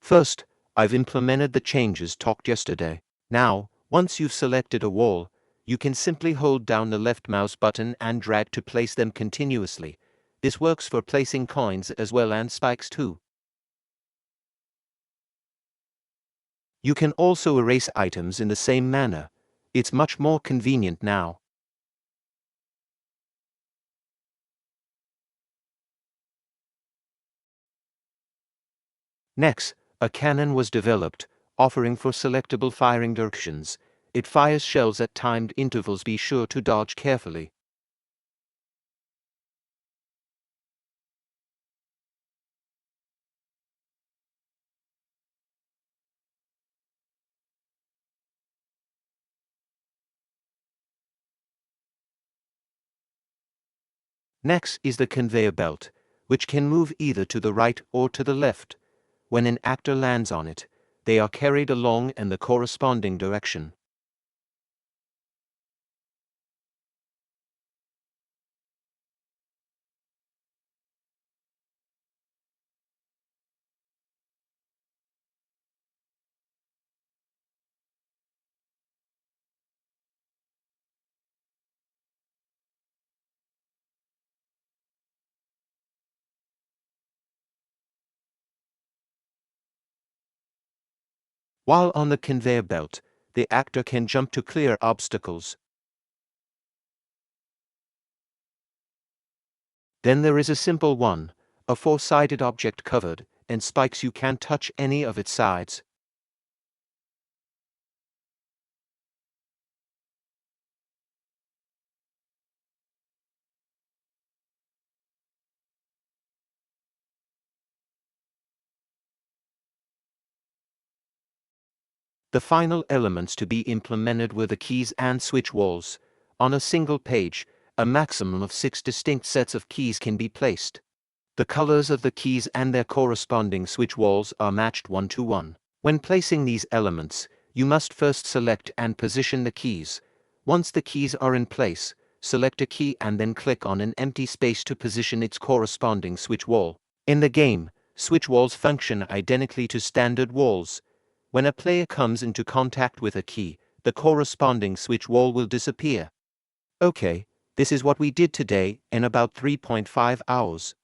First, I've implemented the changes talked yesterday. Now, once you've selected a wall, you can simply hold down the left mouse button and drag to place them continuously. This works for placing coins as well and spikes too. You can also erase items in the same manner. It's much more convenient now. Next, a cannon was developed, offering for selectable firing directions. It fires shells at timed intervals. Be sure to dodge carefully. Next is the conveyor belt, which can move either to the right or to the left. When an actor lands on it, they are carried along in the corresponding direction. While on the conveyor belt, the actor can jump to clear obstacles. Then there is a simple one, a four-sided object covered, and spikes. You can't touch any of its sides. The final elements to be implemented were the keys and switch walls. On a single page, a maximum of 6 distinct sets of keys can be placed. The colors of the keys and their corresponding switch walls are matched 1-to-1. When placing these elements, you must first select and position the keys. Once the keys are in place, select a key and then click on an empty space to position its corresponding switch wall. In the game, switch walls function identically to standard walls. When a player comes into contact with a key, the corresponding switch wall will disappear. Okay, this is what we did today in about 3.5 hours.